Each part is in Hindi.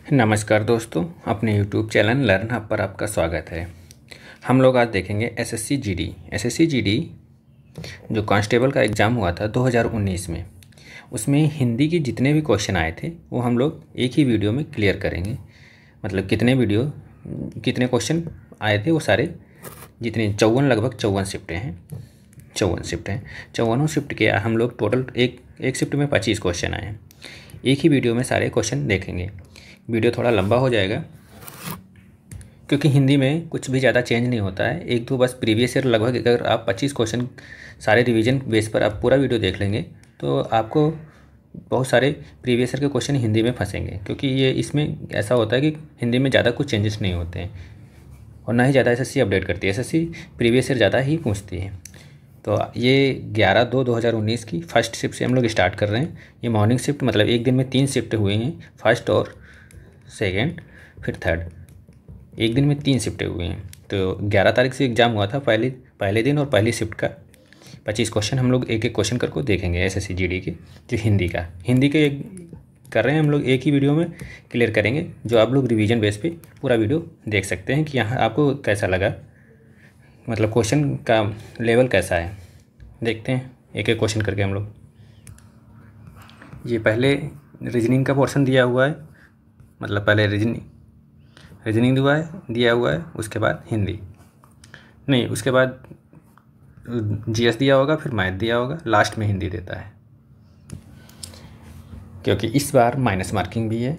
नमस्कार दोस्तों, अपने YouTube चैनल लर्न हब पर आपका स्वागत है। हम लोग आज देखेंगे एसएससी जीडी जो कांस्टेबल का एग्ज़ाम हुआ था 2019 में। उसमें हिंदी के जितने भी क्वेश्चन आए थे वो हम लोग एक ही वीडियो में क्लियर करेंगे। मतलब कितने क्वेश्चन आए थे वो सारे, जितने लगभग 54 शिफ्टें हैं। 54 शिफ्ट के हम लोग टोटल एक शिफ्ट में 25 क्वेश्चन आए हैं। एक ही वीडियो में सारे क्वेश्चन देखेंगे। वीडियो थोड़ा लंबा हो जाएगा क्योंकि हिंदी में कुछ भी ज़्यादा चेंज नहीं होता है। एक दो बस प्रीवियस ईयर लगभग, अगर आप 25 क्वेश्चन सारे रिवीजन बेस पर आप पूरा वीडियो देख लेंगे तो आपको बहुत सारे प्रीवियस ईयर के क्वेश्चन हिंदी में फंसेंगे, क्योंकि ये इसमें ऐसा होता है कि हिंदी में ज़्यादा कुछ चेंजेस नहीं होते हैं और ना ही ज़्यादा एसएससी अपडेट करती है। एसएससी प्रीवियस ईयर ज़्यादा ही पूछती है। तो ये 11/2/2019 की फर्स्ट शिफ्ट से हम लोग स्टार्ट कर रहे हैं। ये मॉर्निंग शिफ्ट, मतलब एक दिन में 3 शिफ्ट हुए हैं, फर्स्ट और सेकेंड फिर थर्ड। एक दिन में 3 शिफ्टें हुई हैं। तो 11 तारीख से एग्ज़ाम हुआ था पहले दिन, और पहली शिफ्ट का 25 क्वेश्चन हम लोग एक एक क्वेश्चन करके देखेंगे एसएससी जीडी के। जो हिंदी के कर रहे हैं हम लोग, एक ही वीडियो में क्लियर करेंगे, जो आप लोग रिवीजन बेस पे पूरा वीडियो देख सकते हैं कि यहाँ आपको कैसा लगा, मतलब क्वेश्चन का लेवल कैसा है। देखते हैं एक एक क्वेश्चन करके हम लोग। ये पहले रीजनिंग का पोर्शन दिया हुआ है, मतलब पहले रीजनिंग दिया हुआ है, उसके बाद हिंदी नहीं, उसके बाद जीएस दिया होगा, फिर मैथ दिया होगा, लास्ट में हिंदी देता है। क्योंकि इस बार माइनस मार्किंग भी है,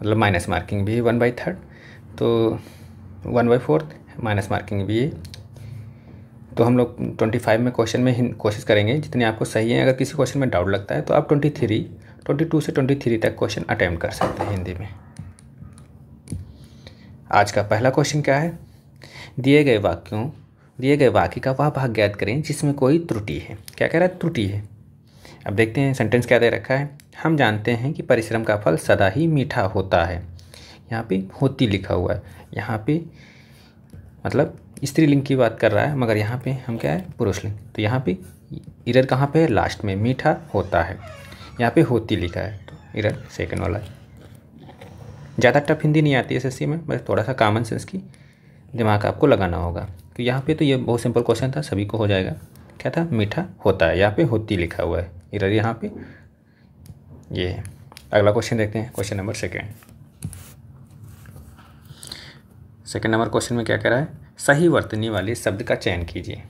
मतलब माइनस मार्किंग भी है 1/3, तो 1/4 माइनस मार्किंग भी है। तो हम लोग 25 में क्वेश्चन में कोशिश करेंगे जितने आपको सही है। अगर किसी क्वेश्चन में डाउट लगता है तो आप 22 से 23 तक क्वेश्चन अटेम्प्ट कर सकते हैं हिंदी में। आज का पहला क्वेश्चन क्या है? दिए गए वाक्य का वह भाग ज्ञात करें जिसमें कोई त्रुटि है। क्या कह रहा है? त्रुटि है। अब देखते हैं सेंटेंस क्या दे रखा है। हम जानते हैं कि परिश्रम का फल सदा ही मीठा होता है। यहाँ पे होती लिखा हुआ है, यहाँ पे मतलब स्त्रीलिंग की बात कर रहा है, मगर यहाँ पे हम क्या है? पुरुषलिंग। तो यहाँ पे इरर कहाँ पे है? लास्ट में। मीठा होता है, यहाँ पे होती लिखा है, तो इरर सेकंड वाला है। ज़्यादा टफ हिंदी नहीं आती है एसएससी में, बस थोड़ा सा कॉमन सेंस की दिमाग आपको लगाना होगा। तो यहाँ पे तो ये बहुत सिंपल क्वेश्चन था, सभी को हो जाएगा। क्या था? मीठा होता है, यहाँ पे होती लिखा हुआ है, इरर यहाँ पे ये है। अगला क्वेश्चन देखते हैं, question number second number question में क्या कह रहा है? सही वर्तनी वाले शब्द का चयन कीजिए।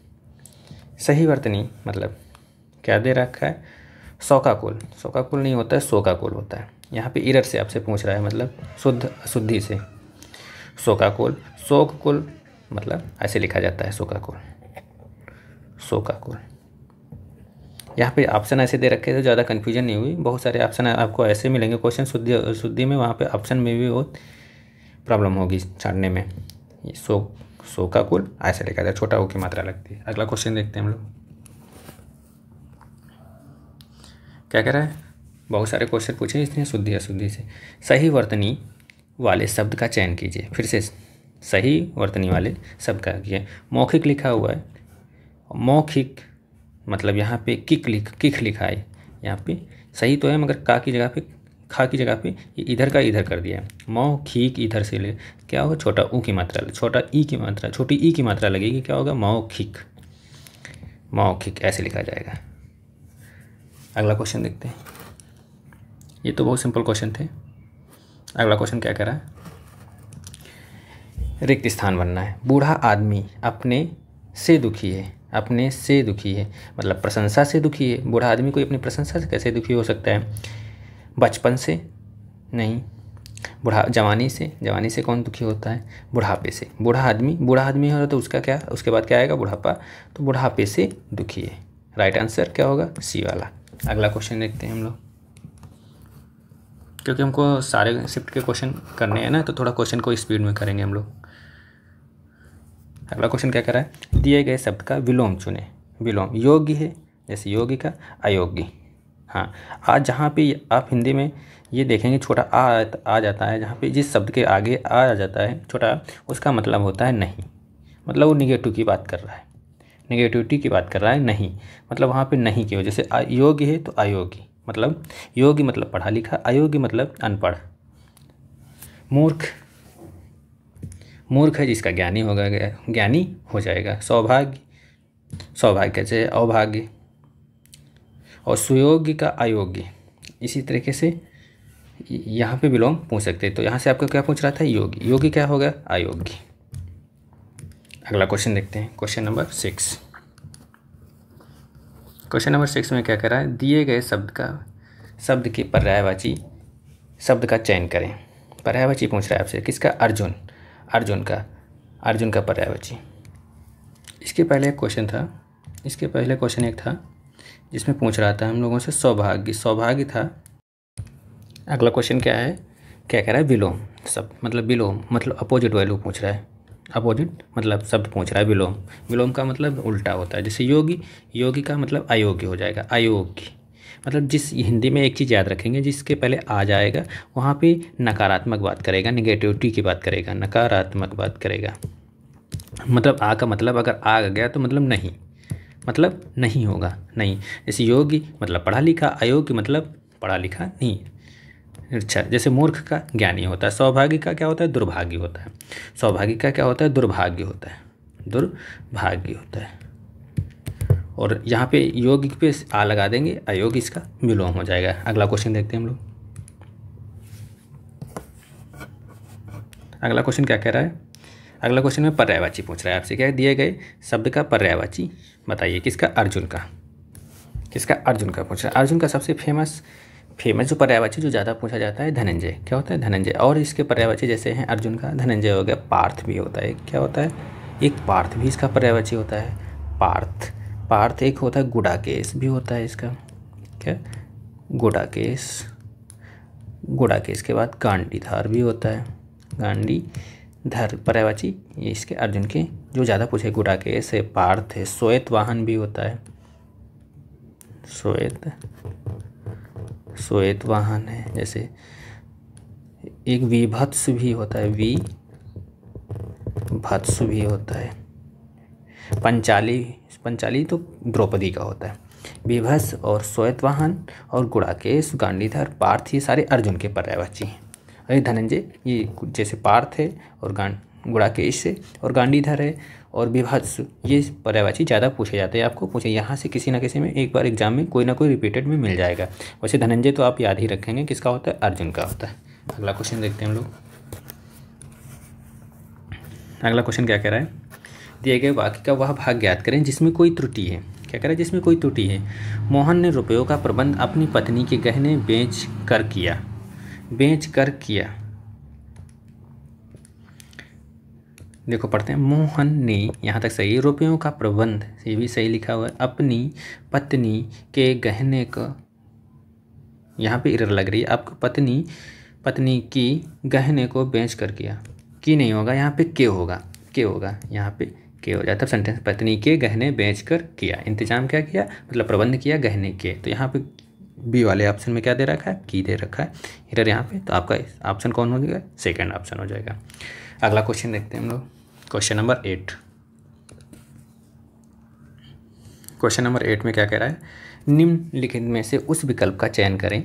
सही वर्तनी मतलब क्या दे रखा है? शोकाकुल नहीं होता है, शोकाकुल होता है। यहाँ पे इरर से आपसे पूछ रहा है, मतलब शुद्ध अशुद्धि से। शोकाकुल मतलब ऐसे लिखा जाता है, शोकाकुल। यहाँ पे ऑप्शन ऐसे दे रखे तो ज़्यादा कन्फ्यूजन नहीं हुई। बहुत सारे ऑप्शन आपको ऐसे मिलेंगे क्वेश्चन शुद्धि अशुद्धि में, वहाँ पे ऑप्शन में भी बहुत प्रॉब्लम होगी छाड़ने में। ये शोकाकुल ऐसे लिखा जाता है, छोटा ओ की मात्रा लगती है। अगला क्वेश्चन देखते हैं हम लोग। क्या कह रहा है? बहुत सारे क्वेश्चन पूछे इसने शुद्धि अशुद्धि से। सही वर्तनी वाले शब्द का चयन कीजिए। फिर से सही वर्तनी वाले शब्द का कीजिए। मौखिक लिखा हुआ है, मौखिक मतलब यहाँ पे किक लिखा है। यहाँ पे सही तो है, मगर खा की जगह पे ये इधर का इधर कर दिया है। मौखिक इधर से ले क्या होगा? छोटा ई की मात्रा लगेगी, क्या होगा? मौखिक ऐसे लिखा जाएगा। अगला क्वेश्चन देखते हैं। ये तो बहुत सिंपल क्वेश्चन थे। अगला क्वेश्चन क्या कह रहा है? रिक्त स्थान बनना है। बूढ़ा आदमी अपने से दुखी है, मतलब प्रशंसा से दुखी है। बूढ़ा आदमी कोई अपनी प्रशंसा से कैसे दुखी हो सकता है? बचपन से नहीं, जवानी से कौन दुखी होता है? बुढ़ापे से। बूढ़ा आदमी हो तो उसका क्या, उसके बाद क्या आएगा? बुढ़ापा। तो बुढ़ापे से दुखी है। राइट आंसर क्या होगा? सी वाला। अगला क्वेश्चन देखते हैं हम लोग, क्योंकि हमको सारे शिफ्ट के क्वेश्चन करने हैं ना, तो थोड़ा क्वेश्चन को स्पीड में करेंगे हम लोग। अगला क्वेश्चन क्या कर रहा है? दिए गए शब्द का विलोम चुनें। विलोम योग्य है, जैसे योग्य का अयोग्य। हाँ, आज जहाँ पे आप हिंदी में ये देखेंगे छोटा आ जाता है, जहाँ पे जिस शब्द के आगे आ जाता है छोटा, उसका मतलब होता है नहीं, मतलब वो निगेटिव की बात कर रहा है, निगेटिविटी की बात कर रहा है। नहीं मतलब वहाँ पे नहीं की वजह से योग्य है तो अयोग्य, मतलब योग्य मतलब पढ़ा लिखा, अयोग्य मतलब अनपढ़। मूर्ख, मूर्ख है जिसका ज्ञानी होगा, ज्ञानी हो जाएगा। सौभाग्य, सौभाग्य से अभाग्य। और सुयोग्य का अयोग्य। इसी तरीके से यहाँ पे विलोम पूछ सकते हैं। तो यहाँ से आपका क्या पूछ रहा था, योगी, योगी क्या होगा, अयोग्य। अगला क्वेश्चन देखते हैं, क्वेश्चन नंबर 6। क्वेश्चन नंबर 6 में क्या कह रहा है, दिए गए शब्द के पर्यायवाची शब्द का चयन करें। पर्यायवाची पूछ रहा है आपसे, किसका, अर्जुन, अर्जुन का पर्यायवाची। इसके पहले एक क्वेश्चन था, इसके पहले क्वेश्चन एक था जिसमें पूछ रहा था हम लोगों से सौभाग्य, सौभाग्य था। अगला क्वेश्चन क्या है, क्या कह रहा है, विलोम शब्द, मतलब विलोम मतलब अपोजिट वैल्यू पूछ रहा है, अपोजिट मतलब शब्द पूछ रहा है। विलोम, विलोम का मतलब उल्टा होता है। जैसे योगी, योगी का मतलब अयोग्य हो जाएगा, अयोग्य मतलब जिस, हिंदी में एक चीज़ याद रखेंगे, जिसके पहले आ जाएगा वहाँ पे नकारात्मक बात करेगा, निगेटिविटी की बात करेगा, नकारात्मक बात करेगा। मतलब आ का मतलब अगर आ गया तो मतलब नहीं, मतलब नहीं होगा, नहीं। जैसे योगी मतलब पढ़ा लिखा, अयोग्य मतलब पढ़ा लिखा नहीं। अच्छा, जैसे मूर्ख का ज्ञानी होता है, सौभाग्य का क्या होता है, दुर्भाग्य होता है। सौभाग्य का क्या होता है, दुर्भाग्य होता है, दुर्भाग्य होता है। और यहाँ पे योगी पे आ लगा देंगे, अयोग्य इसका विलोम हो जाएगा। अगला क्वेश्चन देखते हैं हम लोग। अगला क्वेश्चन क्या कह रहा है, अगला क्वेश्चन में पर्यायवाची पूछ रहा है आपसे, क्या दिए गए शब्द का पर्यायवाची बताइए, किसका, अर्जुन का, किसका, अर्जुन का पूछ रहा है। अर्जुन का सबसे फेमस जो पर्यायवाची जो ज़्यादा पूछा जाता है, धनंजय, क्या होता है, धनंजय। और इसके पर्यायवाची जैसे हैं अर्जुन का, धनंजय हो गया, पार्थ भी होता है, क्या होता है, एक पार्थ भी इसका पर्यायवाची होता है, पार्थ। पार्थ एक होता है, गुडाकेश भी होता है इसका, क्या, गुडाकेश। गुडाकेश के बाद गांडीधार भी होता है, गांडीधर पर्यायवाची ये इसके अर्जुन के जो ज़्यादा पूछे, गुडाकेश है, पार्थ है, श्वेतवाहन भी होता है, श्वेतवाहन है। जैसे एक विभत्स भी होता है, विभत्स भी होता है। पंचाली तो द्रौपदी का होता है। विभत्स और श्वेतवाहन और गुडाकेश, गांडीधर, पार्थ ये सारे अर्जुन के पर्यायवाची हैं। अरे धनंजय ये जैसे पार्थ है और गुडाकेश है और गांडीधर है और विभत्स, ये पर्यायवाची ज़्यादा पूछे जाते हैं। आपको पूछे यहाँ से किसी ना किसी में एक बार एग्जाम में कोई ना कोई रिपीटेड में मिल जाएगा। वैसे धनंजय तो आप याद ही रखेंगे, किसका होता है, अर्जुन का होता है। अगला क्वेश्चन देखते हैं हम लोग। अगला क्वेश्चन क्या कह रहा है, दिए गए वाक्य का वह भाग ज्ञात करें जिसमें कोई त्रुटि है। क्या कह रहा है, जिसमें कोई त्रुटि है। मोहन ने रुपयों का प्रबंध अपनी पत्नी के गहने बेच कर किया। देखो पढ़ते हैं, मोहन ने, यहाँ तक सही है, रुपयों का प्रबंध, ये भी सही लिखा हुआ है, अपनी पत्नी के गहने का, यहाँ पे एरर लग रही है आपको, पत्नी की गहने को बेच कर किया, की नहीं होगा, यहाँ पे के होगा, यहाँ पे के हो जाता है सेंटेंस। पत्नी के गहने बेच कर किया, इंतजाम क्या किया, मतलब प्रबंध किया गहने के। तो यहाँ पे बी वाले ऑप्शन में क्या दे रखा है, की दे रखा है, एरर यहाँ पे। तो आपका ऑप्शन कौन हो जाएगा, सेकंड ऑप्शन हो जाएगा। अगला क्वेश्चन देखते हैं हम लोग, क्वेश्चन नंबर 8। क्वेश्चन नंबर 8 में क्या कह रहा है, निम्नलिखित में से उस विकल्प का चयन करें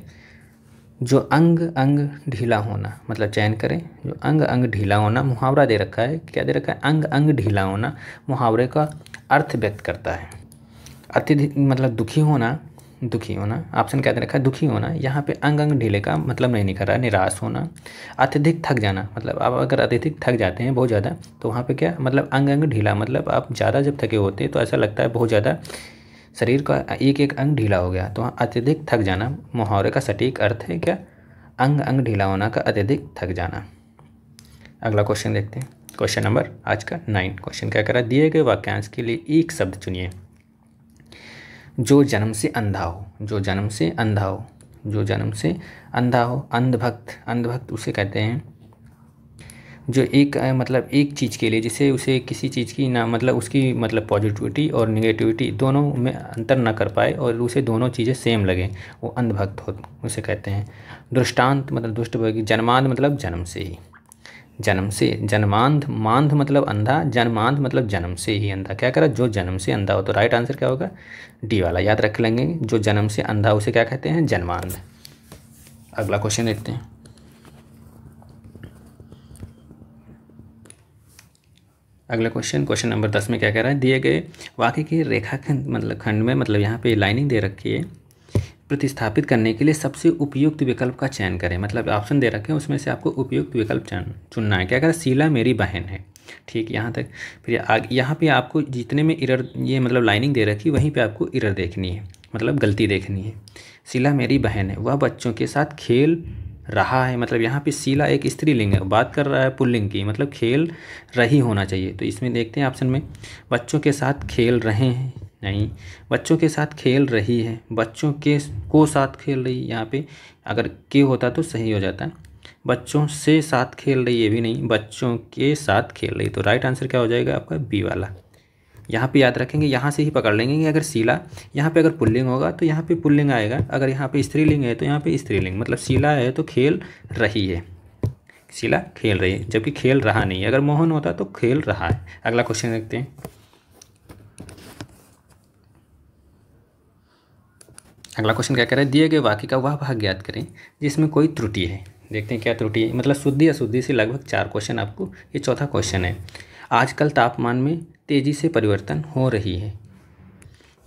जो अंग अंग ढीला होना, मतलब चयन करें जो अंग अंग ढीला होना, मुहावरा दे रखा है, क्या दे रखा है, अंग अंग ढीला होना मुहावरे का अर्थ व्यक्त करता है। अत्यधिक मतलब दुखी होना, ऑप्शन क्या दे रखा है, दुखी होना। यहाँ पे अंग अंग ढीले का मतलब नहीं निकल रहा है, निराश होना। अत्यधिक थक जाना, मतलब आप अगर अत्यधिक थक जाते हैं बहुत ज़्यादा, तो वहाँ पे क्या मतलब अंग अंग ढीला, मतलब आप ज़्यादा जब थके होते हैं तो ऐसा लगता है बहुत ज़्यादा शरीर का एक एक अंग ढीला हो गया। तो वहाँ अत्यधिक थक जाना मुहावरे का सटीक अर्थ है, क्या, अंग अंग ढीला होना का अत्यधिक थक जाना। अगला क्वेश्चन देखते हैं, क्वेश्चन नंबर आज का 9 क्वेश्चन क्या कर रहा है, दिए गए वाक्यांश के लिए एक शब्द चुनिए जो जन्म से अंधा हो, अंधभक्त उसे कहते हैं जो एक मतलब एक चीज़ के लिए, जिसे उसे किसी चीज़ की ना मतलब उसकी मतलब पॉजिटिविटी और निगेटिविटी दोनों में अंतर ना कर पाए और उसे दोनों चीज़ें सेम लगे, वो अंधभक्त हो, उसे कहते हैं। दृष्टांत मतलब दुष्ट, जन्मांध मतलब जन्म से ही, जन्मांध, मांध मतलब अंधा, जन्मांध मतलब जन्म से ही अंधा। क्या करा, जो जन्म से अंधा हो। तो राइट आंसर क्या होगा, डी वाला, याद रख लेंगे, जो जन्म से अंधा उसे क्या कहते हैं, जन्मांध। अगला क्वेश्चन देखते हैं, अगला क्वेश्चन नंबर 10 में क्या कह रहा है, दिए गए वाक्य के रेखाखंड मतलब खंड में, मतलब यहाँ पे लाइनिंग दे रखी है, प्रतिस्थापित करने के लिए सबसे उपयुक्त विकल्प का चयन करें। मतलब ऑप्शन दे रखे हैं, उसमें से आपको उपयुक्त विकल्प चुनना है। क्या कह रहा है, शीला मेरी बहन है। ठीक, यहाँ तक। फिर यहाँ पे आपको जितने में इरर, ये मतलब लाइनिंग दे रखी, वहीं पे आपको इरर देखनी है, मतलब गलती देखनी है। शीला मेरी बहन है, वह बच्चों के साथ खेल रहा है। मतलब यहाँ पे शीला एक स्त्रीलिंग है, बात कर रहा है पुल्लिंग की, मतलब खेल रही होना चाहिए। तो इसमें देखते हैं ऑप्शन में, बच्चों के साथ खेल रहे हैं, नहीं, बच्चों के साथ खेल रही है, बच्चों के को साथ खेल रही। यहाँ पे अगर के होता तो सही हो जाता। बच्चों से साथ खेल रही, ये भी नहीं, बच्चों के साथ खेल रही। तो राइट आंसर क्या हो जाएगा आपका, बी वाला। यहाँ पे याद रखेंगे, यहाँ से ही पकड़ लेंगे कि अगर शीला, यहाँ पे अगर पुल्लिंग होगा तो यहाँ पे पुल्लिंग आएगा, अगर यहाँ पे स्त्रीलिंग है तो यहाँ पे स्त्रीलिंग। मतलब शीला है तो खेल रही है, शीला खेल रही है, जबकि खेल रहा नहीं है। अगर मोहन होता तो खेल रहा है। अगला क्वेश्चन देखते हैं। अगला क्वेश्चन क्या कह रहा है, दिए गए वाक्य का वह भाग ज्ञात करें जिसमें कोई त्रुटि है। देखते हैं क्या त्रुटि है। मतलब शुद्धि अशुद्धि से लगभग 4 क्वेश्चन आपको, ये चौथा क्वेश्चन है। आजकल तापमान में तेज़ी से परिवर्तन हो रही है।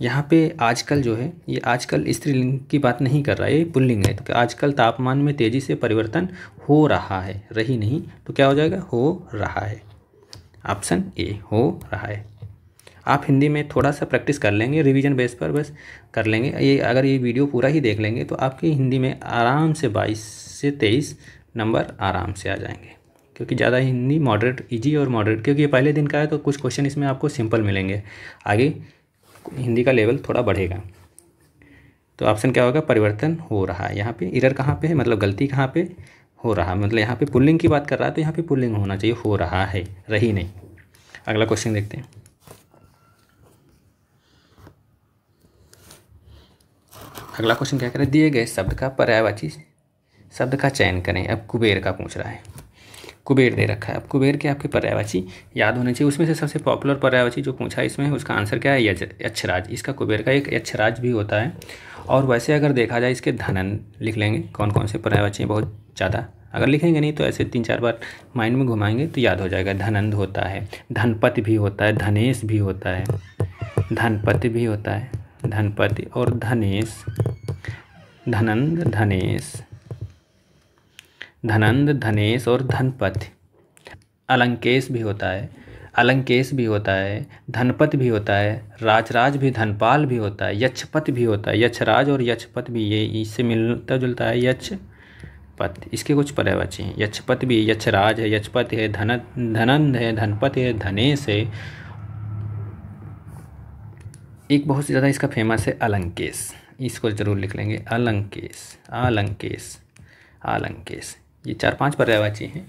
यहाँ पे आजकल जो है, ये आजकल स्त्रीलिंग की बात नहीं कर रहा है, ये पुल्लिंग है। तो आजकल तापमान में तेज़ी से परिवर्तन हो रहा है, रही नहीं, तो क्या हो जाएगा, हो रहा है। ऑप्शन ए, हो रहा है। आप हिंदी में थोड़ा सा प्रैक्टिस कर लेंगे, रिवीजन बेस पर बस कर लेंगे। ये अगर ये वीडियो पूरा ही देख लेंगे तो आपकी हिंदी में आराम से 22 से 23 नंबर आराम से आ जाएंगे। क्योंकि ज़्यादा हिंदी मॉडरेट, इजी और मॉडरेट, क्योंकि ये पहले दिन का है तो कुछ क्वेश्चन इसमें आपको सिंपल मिलेंगे, आगे हिंदी का लेवल थोड़ा बढ़ेगा। तो ऑप्शन क्या होगा, परिवर्तन हो रहा है। यहाँ पे इरर कहाँ पे है, मतलब गलती कहाँ पे हो रहा है, मतलब यहाँ पे पुल्लिंग की बात कर रहा है तो यहाँ पे पुल्लिंग होना चाहिए, हो रहा है, रही नहीं। अगला क्वेश्चन देखते हैं। अगला क्वेश्चन क्या करें, दिए गए शब्द का पर्यायवाची शब्द का चयन करें। अब कुबेर का पूछ रहा है, कुबेर दे रखा है। अब कुबेर के आपके पर्यायवाची याद होने चाहिए। उसमें से सबसे पॉपुलर पर्यायवाची जो पूछा है इसमें, उसका आंसर क्या है, यक्षराज। इसका कुबेर का एक यक्षराज भी होता है। और वैसे अगर देखा जाए इसके धनन लिख लेंगे, कौन कौन से पर्यायवाची बहुत ज़्यादा, अगर लिखेंगे नहीं तो ऐसे 3-4 बार माइंड में घुमाएंगे तो याद हो जाएगा। धनंद होता है, धनपति भी होता है, धनेश भी होता है, धनपति भी होता है, धनपति और धनेश, धनंद, धनेश, धनंद, धनेश और धनपति। अलंकेश भी होता है, अलंकेश भी होता है, धनपति भी होता है, राजराज भी, धनपाल भी होता है, यक्षपति भी होता है। यक्षराज और यक्षपति भी ये इससे मिलता जुलता है, यक्षपति। इसके कुछ पर्यायवाची हैं, यक्षपति भी, यक्षराज है, यक्षपति है, धनंद है, धनपति है, धनेश है। एक बहुत ज़्यादा इसका फेमस है अलंकेश, इसको ज़रूर लिख लेंगे, अलंकेश, अलंकेश, अलंकेश। ये 4-5 पर्यायवाची हैं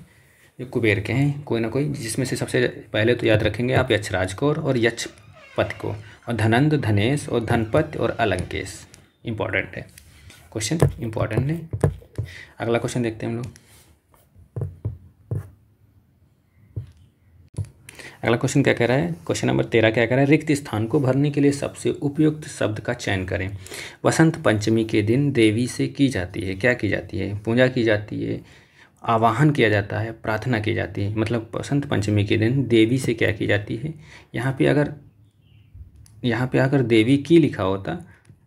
जो कुबेर के हैं, कोई ना कोई, जिसमें से सबसे पहले तो याद रखेंगे आप यक्षराज को और यक्षपति को, और धनंद, धनेश और धनपति और अलंकेश। इंपॉर्टेंट है क्वेश्चन, इंपॉर्टेंट है। अगला क्वेश्चन देखते हैं हम लोग। अगला क्वेश्चन क्या कह रहा है, क्वेश्चन नंबर 13 क्या कह रहा है, रिक्त स्थान को भरने के लिए सबसे उपयुक्त शब्द का चयन करें। वसंत पंचमी के दिन देवी से की जाती है, क्या की जाती है, पूजा की जाती है, आवाहन किया जाता है, प्रार्थना की जाती है। मतलब वसंत पंचमी के दिन देवी से क्या की जाती है। यहाँ पे अगर देवी की लिखा होता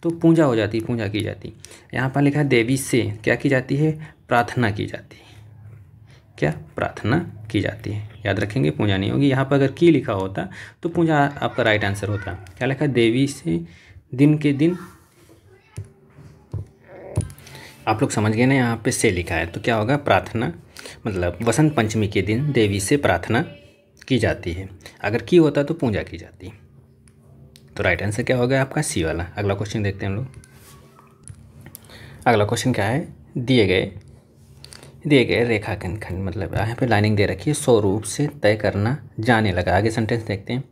तो पूजा हो जाती, पूजा की जाती। यहाँ पर लिखा है देवी से क्या की जाती है, प्रार्थना की जाती है, क्या, प्रार्थना की जाती है। याद रखेंगे, पूजा नहीं होगी। यहाँ पर अगर की लिखा होता तो पूजा आपका राइट आंसर होता। क्या लिखा है, देवी से दिन के दिन, आप लोग समझ गए ना, यहाँ पे से लिखा है तो क्या होगा, प्रार्थना। मतलब वसंत पंचमी के दिन देवी से प्रार्थना की जाती है। अगर की होता तो पूजा की जाती। तो राइट आंसर क्या होगा आपका, सी वाला। अगला क्वेश्चन देखते हैं हम लोग। अगला क्वेश्चन क्या है, दिए गए रेखाखंड खंड, मतलब यहाँ पे लाइनिंग दे रखी है, स्वरूप से तय करना जाने लगा। आगे सेंटेंस देखते हैं।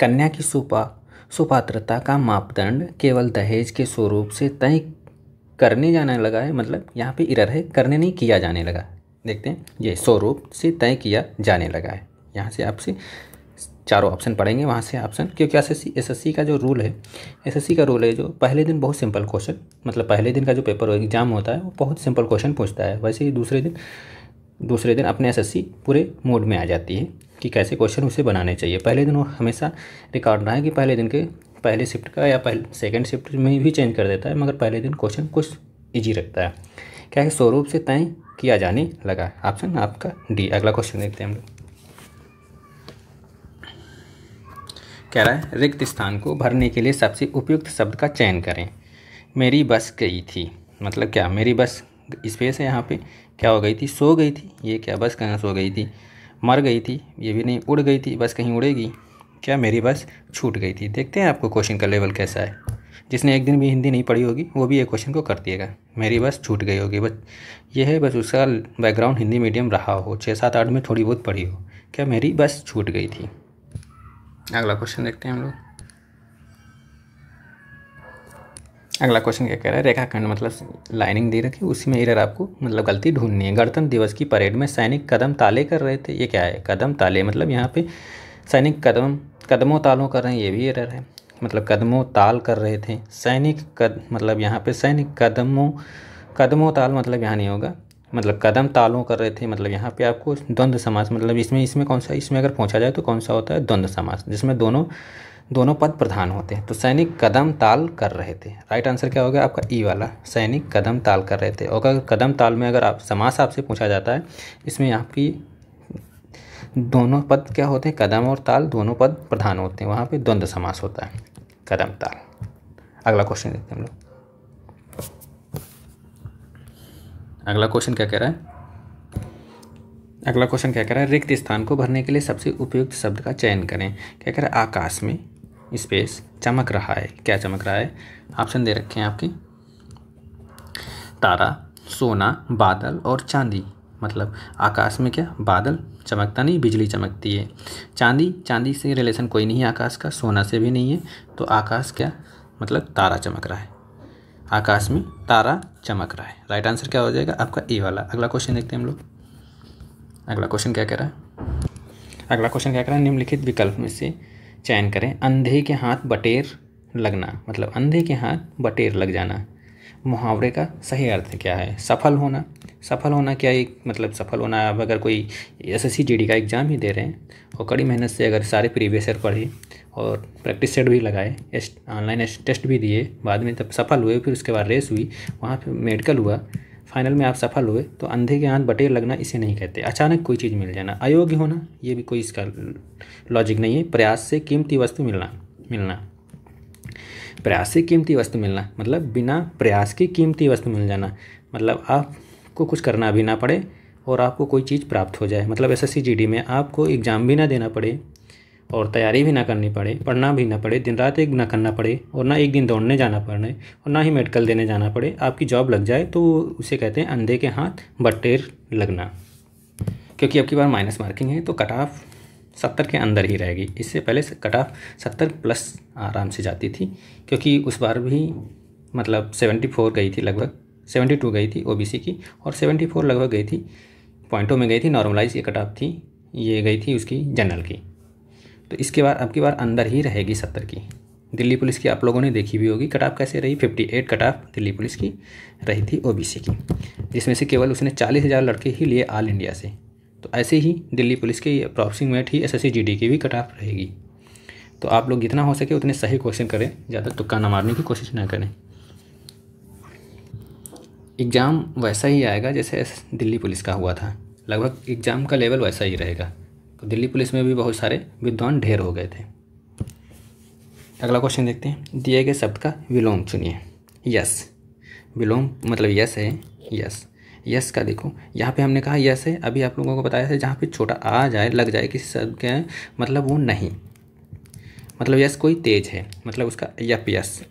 कन्या की सुपात्रता का मापदंड केवल दहेज के स्वरूप से तय करने जाने लगा है। मतलब यहाँ पे इरर है, करने नहीं, किया जाने लगा। देखते हैं, ये स्वरूप से तय किया जाने लगा है। यहाँ से आपसे चारों ऑप्शन पढ़ेंगे, वहाँ से ऑप्शन, क्योंकि एसएससी का जो रूल है, एसएससी का रूल है जो पहले दिन बहुत सिंपल क्वेश्चन, मतलब पहले दिन का जो पेपर एग्जाम होता है वो बहुत सिंपल क्वेश्चन पूछता है। वैसे ही दूसरे दिन अपने एसएससी पूरे मोड में आ जाती है कि कैसे क्वेश्चन उसे बनाने चाहिए। पहले दिन वो हमेशा रिकॉर्ड रहा है कि पहले दिन के पहले शिफ्ट का या पहले सेकंड शिफ्ट में भी चेंज कर देता है, मगर पहले दिन क्वेश्चन कुछ ईजी रखता है। क्या है, स्वरूप से तय किया जाने लगा। ऑप्शन आपका डी। अगला क्वेश्चन देखते हैं हम लोग। कह रहा है रिक्त स्थान को भरने के लिए सबसे उपयुक्त शब्द का चयन करें। मेरी बस गई थी, मतलब क्या, मेरी बस स्पेस है यहाँ पे, क्या हो गई थी, सो गई थी। ये क्या, बस कहाँ सो गई थी। मर गई थी, ये भी नहीं, उड़ गई थी, बस कहीं उड़ेगी। क्या, मेरी बस छूट गई थी। देखते हैं आपको क्वेश्चन का लेवल कैसा है। जिसने एक दिन भी हिंदी नहीं पढ़ी होगी वो भी ये क्वेश्चन को कर दिएगा। मेरी बस छूट गई होगी, बस ये है, बस उसका बैकग्राउंड हिंदी मीडियम रहा हो, 6, 7, 8 में थोड़ी बहुत पढ़ी हो। क्या, मेरी बस छूट गई थी। अगला क्वेश्चन देखते हैं हम लोग। अगला क्वेश्चन क्या कह रहा है, रेखाखंड मतलब लाइनिंग दे रखी, उसी में एरर आपको मतलब गलती ढूंढनी है। गणतंत्र दिवस की परेड में सैनिक कदम ताले कर रहे थे, ये क्या है, कदम ताले, मतलब यहाँ पे सैनिक कदमों तालों कर रहे हैं, ये भी एरर है। मतलब कदमों ताल कर रहे थे, सैनिक मतलब यहाँ पे सैनिक कदमों ताल, मतलब यहाँ नहीं होगा। मतलब कदम तालों कर रहे थे, मतलब यहाँ पे आपको द्वंद्व समास, मतलब इसमें कौन सा, इसमें अगर पहुँचा जाए तो कौन सा होता है, द्वंद्व समास, जिसमें दोनों पद प्रधान होते हैं। तो सैनिक कदम ताल कर रहे थे, राइट आंसर क्या होगा आपका ई वाला, सैनिक कदम ताल कर रहे थे। और अगर कदम ताल में अगर आप समास आपसे पूछा जाता है, इसमें आपकी दोनों पद क्या होते हैं, कदम और ताल दोनों पद प्रधान होते हैं, वहाँ पे द्वंद्व समास होता है, कदम ताल। अगला क्वेश्चन देखते हैं हम लोग। अगला क्वेश्चन क्या कह रहा है, अगला क्वेश्चन क्या कह रहा है, रिक्त स्थान को भरने के लिए सबसे उपयुक्त शब्द का चयन करें। क्या कह रहा है, आकाश में स्पेस चमक रहा है। क्या चमक रहा है, ऑप्शन दे रखे हैं आपके, तारा, सोना, बादल और चांदी। मतलब आकाश में क्या, बादल चमकता नहीं, बिजली चमकती है। चांदी से रिलेशन कोई नहीं है आकाश का, सोना से भी नहीं है। तो आकाश क्या, मतलब तारा चमक रहा है, आकाश में तारा चमक रहा है। राइट आंसर क्या हो जाएगा आपका ए वाला। अगला क्वेश्चन देखते हैं हम लोग। अगला क्वेश्चन क्या कह रहा है, अगला क्वेश्चन क्या कह रहा है, निम्नलिखित विकल्प में से चयन करें। अंधे के हाथ बटेर लगना, मतलब अंधे के हाथ बटेर लग जाना, मुहावरे का सही अर्थ क्या है। सफल होना, सफल होना क्या एक, मतलब सफल होना, आप अगर कोई एसएससी जीडी का एग्ज़ाम ही दे रहे हैं और कड़ी मेहनत से अगर सारे प्रीवियस ईयर पढ़े और प्रैक्टिस सेट भी लगाए, ऑनलाइन टेस्ट भी दिए, बाद में तब सफल हुए, फिर उसके बाद रेस हुई, वहाँ पे मेडिकल हुआ, फाइनल में आप सफल हुए, तो अंधे के हाथ बटेर लगना इसे नहीं कहते। अचानक कोई चीज़ मिल जाना, अयोग्य होना, ये भी कोई इसका लॉजिक नहीं है। प्रयास से कीमती वस्तु मिलना, प्रयास से कीमती वस्तु मिलना, मतलब बिना प्रयास की कीमती वस्तु मिल जाना, मतलब आपको कुछ करना भी ना पड़े और आपको कोई चीज़ प्राप्त हो जाए। मतलब एसएससी जीडी में आपको एग्ज़ाम भी ना देना पड़े और तैयारी भी ना करनी पड़े, पढ़ना भी ना पड़े, दिन रात एक ना करना पड़े, और ना एक दिन दौड़ने जाना पड़े और ना ही मेडिकल देने जाना पड़े, आपकी जॉब लग जाए, तो उसे कहते हैं अंधे के हाथ बटेर लगना। क्योंकि अब की बार माइनस मार्किंग है तो कट ऑफ 70 के अंदर ही रहेगी। इससे पहले कट ऑफ 70 प्लस आराम से जाती थी, क्योंकि उस बार भी मतलब 74 गई थी, लगभग 72 गई थी ओबीसी की, और 74 लगभग गई थी, पॉइंटों में गई थी, नॉर्मलाइज ये कट ऑफ थी, ये गई थी उसकी जनरल की। तो इसके बाद अब की बार अंदर ही रहेगी 70 की। दिल्ली पुलिस की आप लोगों ने देखी भी होगी कट ऑफ कैसे रही, 58 कट ऑफ दिल्ली पुलिस की रही थी ओबीसी की, जिसमें से केवल उसने 40,000 लड़के ही लिए ऑल इंडिया से। तो ऐसे ही दिल्ली पुलिस के अप्रॉक्सीमेट ही एसएससी जीडी की भी कट ऑफ रहेगी। तो आप लोग जितना हो सके उतने सही क्वेश्चन करें, ज़्यादा तुक्का ना मारने की कोशिश ना करें। एग्ज़ाम वैसा ही आएगा जैसे दिल्ली पुलिस का हुआ था, लगभग एग्ज़ाम का लेवल वैसा ही रहेगा। तो दिल्ली पुलिस में भी बहुत सारे विद्वान ढेर हो गए थे। अगला क्वेश्चन देखते हैं, दिए गए शब्द का विलोम चुनिए। यस, विलोम मतलब यस है, यस, यस का देखो यहाँ पे हमने कहा यस है, अभी आप लोगों को बताया था जहाँ पे छोटा आ जाए, लग जाए किसी शब्द के, मतलब वो नहीं, मतलब यस कोई तेज है, मतलब उसका यप यस,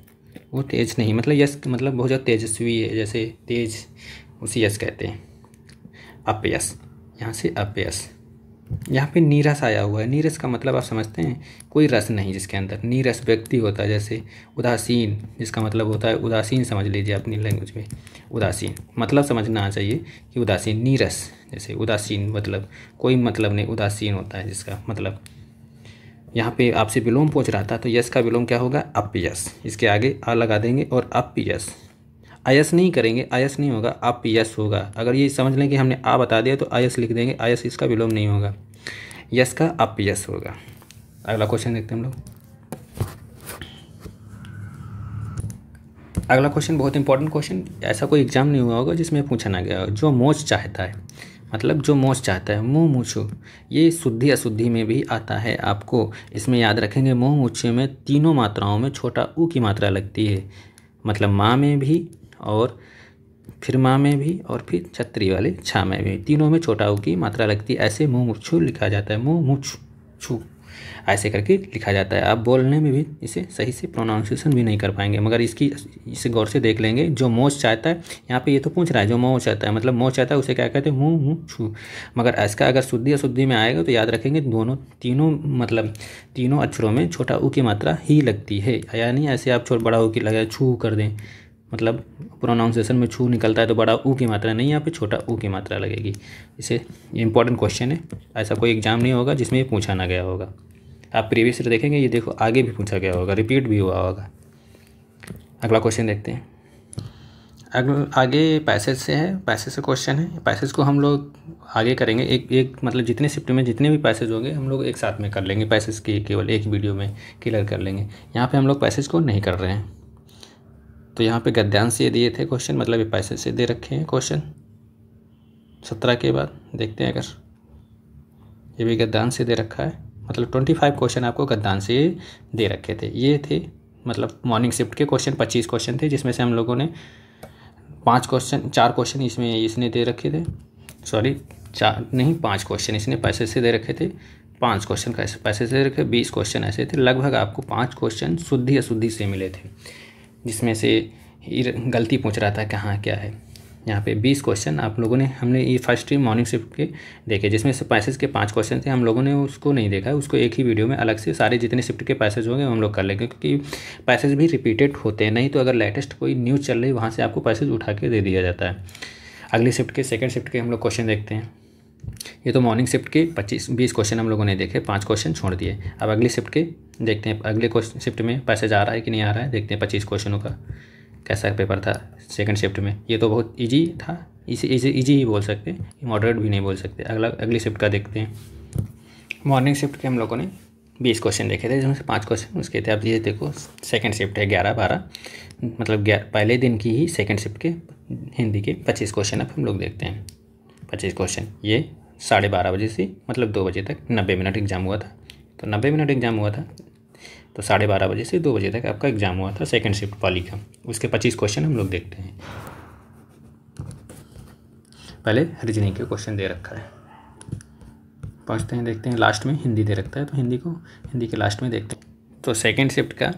वो तेज नहीं, मतलब यस मतलब बहुत ज़्यादा तेजस्वी है, जैसे तेज उसी यस कहते हैं। अपयस, यहाँ से अपयस। यहाँ पे नीरस आया हुआ है, नीरस का मतलब आप समझते हैं, कोई रस नहीं जिसके अंदर। नीरस व्यक्ति होता है, जैसे उदासीन, जिसका मतलब होता है उदासीन, समझ लीजिए अपनी लैंग्वेज में उदासीन, मतलब समझना चाहिए कि उदासीन। नीरस जैसे उदासीन, मतलब कोई मतलब नहीं, उदासीन होता है जिसका मतलब। यहाँ पे आपसे विलोम पूछ रहा था, तो यस का विलोम क्या होगा, अपयस। इसके आगे आ लगा देंगे और अपयस, आयस नहीं करेंगे, आयस नहीं होगा, अपयस होगा। अगर ये समझ लें कि हमने आ बता दिया तो आयस लिख देंगे, आयस इसका विलोम नहीं होगा। यस का अपयश होगा। अगला क्वेश्चन देखते हैं हम लोग। अगला क्वेश्चन बहुत इंपॉर्टेंट क्वेश्चन, ऐसा कोई एग्जाम नहीं हुआ होगा जिसमें पूछा ना गया हो। जो मोच चाहता है, मतलब जो मोच चाहता है, मुँह मूछो, ये शुद्धि अशुद्धि में भी आता है आपको। इसमें याद रखेंगे मुँह मूछे में तीनों मात्राओं में छोटा ऊ की मात्रा लगती है, मतलब माँ में भी और फिर माँ में भी और फिर छतरी वाले छा में भी, तीनों में छोटा ऊ की मात्रा लगती है। ऐसे मुँह मूछू लिखा जाता है, मुँह मूछ छू ऐसे करके लिखा जाता है। आप बोलने में भी इसे सही से प्रोनाउंसिएशन भी नहीं कर पाएंगे, मगर इसे गौर से देख लेंगे। जो मोच चाहता है, यहाँ पे ये तो पूछ रहा है जो मोच चाहता है, मतलब मोच चाहता है उसे क्या कहते हैं, मुँह मुँह छू। मगर इसका अगर शुद्धि अशुद्धि में आएगा तो याद रखेंगे तीनों मतलब तीनों अक्षरों में छोटा ऊ की मात्रा ही लगती है। यानी ऐसे आप बड़ा ऊ की लगा छू कर दें, मतलब प्रोनाउंसिएशन में छू निकलता है तो बड़ा ऊ की मात्रा नहीं, यहाँ पे छोटा ऊ की मात्रा लगेगी। इसे इंपॉर्टेंट क्वेश्चन है, ऐसा कोई एग्जाम नहीं होगा जिसमें ये पूछा ना गया होगा। आप प्रीवियस ईयर देखेंगे, ये देखो आगे भी पूछा गया होगा, रिपीट भी हुआ होगा। अगला क्वेश्चन देखते हैं। आगे पैसेज से है, पैसेज से क्वेश्चन है। पैसेज को हम लोग आगे करेंगे, एक मतलब जितने शिफ्ट में जितने भी पैसेज होंगे हम लोग एक साथ में कर लेंगे। पैसेज की केवल एक वीडियो में क्लियर कर लेंगे। यहाँ पे हम लोग पैसेज को नहीं कर रहे हैं। तो यहाँ पे गद्यांश से दिए थे क्वेश्चन, मतलब ये पैसेज से दे रखे हैं क्वेश्चन 17 के बाद। देखते हैं, अगर ये भी गद्यांश से दे रखा है, मतलब 25 क्वेश्चन आपको गद्यांश से दे रखे थे। ये थे मतलब मॉर्निंग शिफ्ट के क्वेश्चन 25 क्वेश्चन थे, जिसमें से हम लोगों ने 4 क्वेश्चन इसमें इसने दे रखे थे। सॉरी 4 नहीं 5 क्वेश्चन इसने पैसे से दे रखे थे। 5 क्वेश्चन कैसे पैसे से दे रखे, 20 क्वेश्चन ऐसे थे। लगभग आपको 5 क्वेश्चन शुद्धि अशुद्धि से मिले थे, जिसमें से गलती पूछ रहा था कहाँ क्या है। यहाँ पे 20 क्वेश्चन आप लोगों ने, हमने ये फर्स्ट मॉर्निंग शिफ्ट के देखे, जिसमें से पैसेज के 5 क्वेश्चन थे। हम लोगों ने उसको नहीं देखा, उसको एक ही वीडियो में अलग से सारे जितने शिफ्ट के पैसेज होंगे हम लोग कर लेंगे, क्योंकि पैसेज भी रिपीटेड होते हैं। नहीं तो अगर लेटेस्ट कोई न्यूज़ चल रही वहाँ से आपको पैसेज उठा के दे दिया जाता है। अगली शिफ्ट के सेकेंड शिफ्ट के हम लोग क्वेश्चन देखते हैं। ये तो मॉर्निंग शिफ्ट के 20 क्वेश्चन हम लोगों ने देखे, 5 क्वेश्चन छोड़ दिए। अब अगली शिफ्ट के देखते हैं, अगले शिफ्ट में पैसेज आ रहा है कि नहीं आ रहा है, देखते हैं 25 क्वेश्चनों का कैसा पेपर था सेकंड शिफ्ट में। ये तो बहुत इजी था, इसे इजी ही बोल सकते हैं, मॉडरेट भी नहीं बोल सकते। अगली शिफ्ट का देखते हैं। मॉर्निंग शिफ्ट के हम लोगों ने 20 क्वेश्चन देखे थे, जिसमें से 5 क्वेश्चन उसके थे। अब ये देखो सेकंड शिफ्ट है 11-12, मतलब पहले दिन की ही सेकंड शिफ्ट के हिंदी के 25 क्वेश्चन अब हम लोग देखते हैं। 25 क्वेश्चन ये 12:30 बजे से मतलब 2 बजे तक 90 मिनट एग्ज़ाम हुआ था। तो 90 मिनट एग्ज़ाम हुआ था, तो 12:30 बजे से 2 बजे तक आपका एग्ज़ाम हुआ था सेकंड शिफ्ट वाली का। उसके 25 क्वेश्चन हम लोग देखते हैं। पहले रीजनिंग के क्वेश्चन दे रखा है, पहुँचते हैं देखते हैं। लास्ट में हिंदी दे रखता है, तो हिंदी के लास्ट में देखते हैं। तो सेकंड शिफ्ट का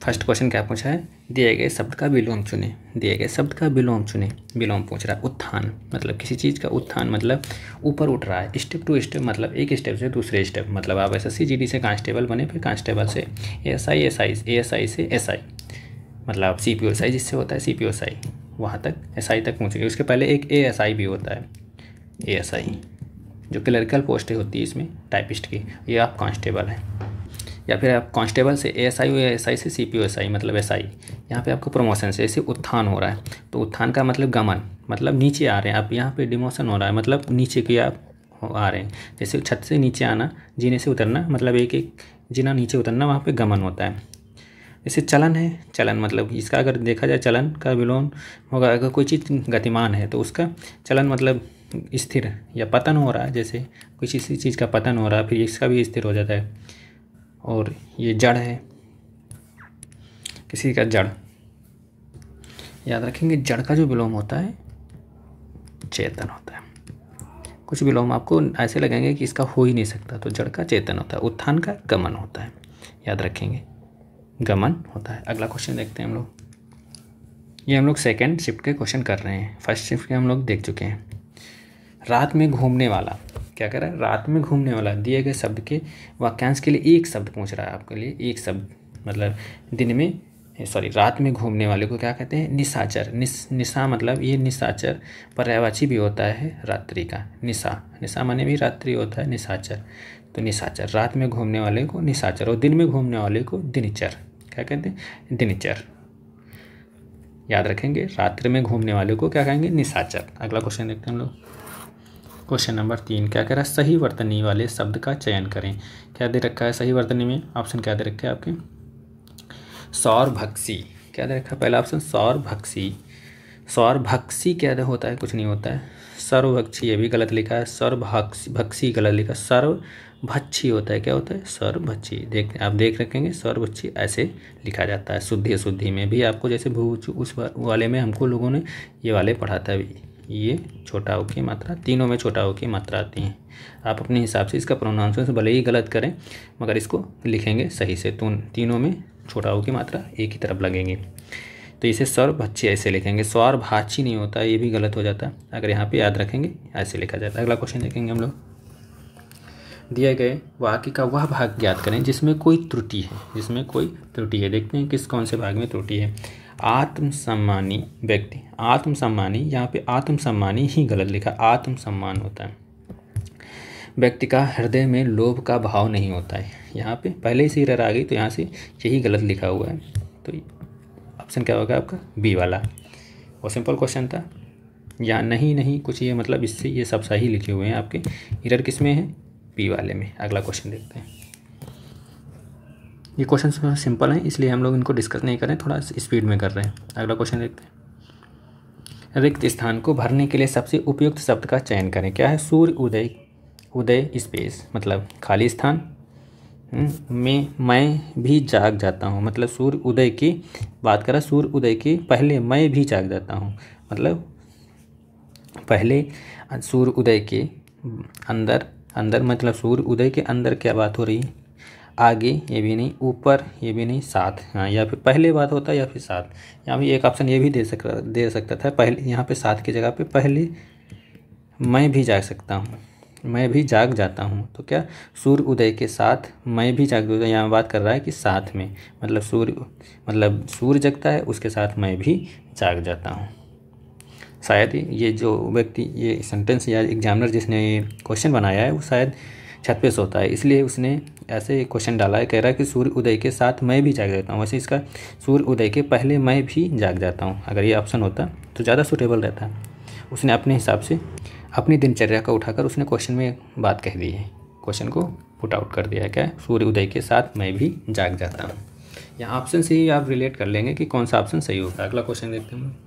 फर्स्ट क्वेश्चन क्या पूछा है, दिए गए शब्द का विलोम चुने। दिए गए शब्द का विलोम चुने, विलोम पूछ रहा है। उत्थान मतलब किसी चीज़ का उत्थान मतलब ऊपर उठ रहा है। स्टेप टू स्टेप मतलब एक स्टेप से दूसरे स्टेप, मतलब आप SSC GD से कांस्टेबल बने, फिर कांस्टेबल से ASI से SI, मतलब आप CPO SI जिससे होता है CPO SI, वहाँ तक SI तक पहुँचेंगे। उसके पहले एक ASI भी होता है, ASI जो क्लरिकल पोस्ट होती है इसमें टाइपिस्ट की। ये आप कांस्टेबल हैं, या फिर आप कांस्टेबल से ASI हुए, ASI से CPO SI मतलब SI। यहाँ पे आपको प्रमोशन से ऐसे उत्थान हो रहा है। तो उत्थान का मतलब गमन, मतलब नीचे आ रहे हैं आप। यहाँ पे डिमोशन हो रहा है, मतलब नीचे की आप आ रहे हैं। जैसे छत से नीचे आना, जीने से उतरना, मतलब एक जीना नीचे उतरना, वहाँ पे गमन होता है। जैसे चलन है, चलन मतलब इसका अगर देखा जाए चलन का विलोम होगा। अगर कोई चीज़ गतिमान है तो उसका चलन मतलब स्थिर या पतन हो रहा है। जैसे किसी चीज़ का पतन हो रहा है, फिर इसका भी स्थिर हो जाता है। और ये जड़ है, किसी का जड़, याद रखेंगे जड़ का जो विलोम होता है चेतन होता है। कुछ विलोम आपको ऐसे लगेंगे कि इसका हो ही नहीं सकता, तो जड़ का चेतन होता है। उत्थान का गमन होता है, याद रखेंगे गमन होता है। अगला क्वेश्चन देखते हैं हम लोग। ये हम लोग सेकंड शिफ्ट के क्वेश्चन कर रहे हैं, फर्स्ट शिफ्ट के हम लोग देख चुके हैं। रात में घूमने वाला क्या कर रहा है, रात में घूमने वाला दिए गए शब्द के वाक्यांश के लिए एक शब्द पूछ रहा है आपके लिए, एक शब्द। मतलब दिन में रात में घूमने वाले को क्या कहते हैं, निशाचर। निशा मतलब ये निशाचर पर्यायवाची भी होता है रात्रि का। निशा माने भी रात्रि होता है, निशाचर। तो निशाचर, रात में घूमने वाले को निशाचर, और दिन में घूमने वाले को दिनचर। क्या कहते हैं, दिनचर। याद रखेंगे, रात्रि में घूमने वाले को क्या कहेंगे, निशाचर। अगला क्वेश्चन देखते हैं हम लोग। क्वेश्चन नंबर 3 क्या कह रहा है, सही वर्तनी वाले शब्द का चयन करें। क्या दे रखा है सही वर्तनी में, ऑप्शन क्या दे रखे हैं आपके, सौरभक्षी। क्या दे रखा है पहला ऑप्शन, सौरभक्षी। सौरभक्षी क्या होता है, कुछ नहीं होता है। सर्वभक्षी ये भी गलत लिखा है, सर्वभक्षी गलत लिखा, सर्वभक्षी होता है, क्या होता है, सर्वभक्षी। आप देख रखेंगे सर्वभक्षी ऐसे लिखा जाता है। शुद्धि अशुद्धि में भी आपको जैसे भू उस वाले में हमको लोगों ने ये वाले पढ़ा था, ये छोटा ओ की मात्रा, तीनों में छोटा ओ की मात्रा आती है। आप अपने हिसाब से इसका प्रोनाउंसिएशन भले ही गलत करें मगर इसको लिखेंगे सही से, तो तीनों में छोटा ओ की मात्रा एक ही तरफ लगेंगी। तो इसे सर्वभक्षी ऐसे लिखेंगे, सौरभाक्षी नहीं होता, ये भी गलत हो जाता है। अगर यहाँ पे याद रखेंगे ऐसे लिखा जाता है। अगला क्वेश्चन देखेंगे हम लोग, दिए गए वाक्य का वह भाग ज्ञात करें जिसमें कोई त्रुटि है। जिसमें कोई त्रुटि है, देखते हैं किस कौन से भाग में त्रुटि है। आत्मसम्मानी व्यक्ति, आत्मसम्मानी, यहाँ पे आत्मसम्मानी ही गलत लिखा, आत्मसम्मान होता है। व्यक्ति का हृदय में लोभ का भाव नहीं होता है, यहाँ पे पहले ही एरर आ गई तो यहाँ से यही गलत लिखा हुआ है। तो ऑप्शन क्या होगा आपका, बी वाला। और सिंपल क्वेश्चन था, या नहीं कुछ, ये मतलब इससे ये सब सही लिखे हुए हैं आपके। एरर किस में है, बी वाले में। अगला क्वेश्चन देखते हैं। ये क्वेश्चन सिंपल है इसलिए हम लोग इनको डिस्कस नहीं करें, थोड़ा स्पीड में कर रहे हैं। अगला क्वेश्चन देखते हैं। रिक्त स्थान को भरने के लिए सबसे उपयुक्त शब्द का चयन करें। क्या है, सूर्य उदय, उदय स्पेस मतलब खाली स्थान। मैं भी जाग जाता हूँ, मतलब सूर्य उदय की बात करा, सूर्य उदय के पहले मैं भी जाग जाता हूँ, मतलब पहले सूर्य उदय के अंदर, मतलब सूर्य उदय के अंदर क्या बात हो रही है, आगे ये भी नहीं, ऊपर ये भी नहीं, साथ, हाँ, या फिर पहले बात होता है या फिर साथ। यहाँ भी एक ऑप्शन ये भी दे सकता था, पहले, यहाँ पे साथ की जगह पे पहले मैं भी जाग सकता हूँ, मैं भी जाग जाता हूँ। तो क्या, सूर्य उदय के साथ मैं भी जाग, यहाँ बात कर रहा है कि साथ में, मतलब सूर्य जगता है उसके साथ मैं भी जाग जाता हूँ। शायद ये जो व्यक्ति ये सेंटेंस या एग्जामिनर जिसने ये क्वेश्चन बनाया है वो शायद छत पे सोता है, इसलिए उसने ऐसे क्वेश्चन डाला है। कह रहा है कि सूर्य उदय के साथ मैं भी जाग जाता हूँ, वैसे इसका सूर्य उदय के पहले मैं भी जाग जाता हूँ। अगर ये ऑप्शन होता तो ज़्यादा सूटेबल रहता। उसने अपने हिसाब से अपनी दिनचर्या का उठाकर उसने क्वेश्चन में बात कह दी है, क्वेश्चन को पुट आउट कर दिया है। क्या, सूर्य उदय के साथ मैं भी जाग जाता हूँ। यहाँ ऑप्शन से ही आप रिलेट कर लेंगे कि कौन सा ऑप्शन सही होगा। अगला क्वेश्चन देखते हैं।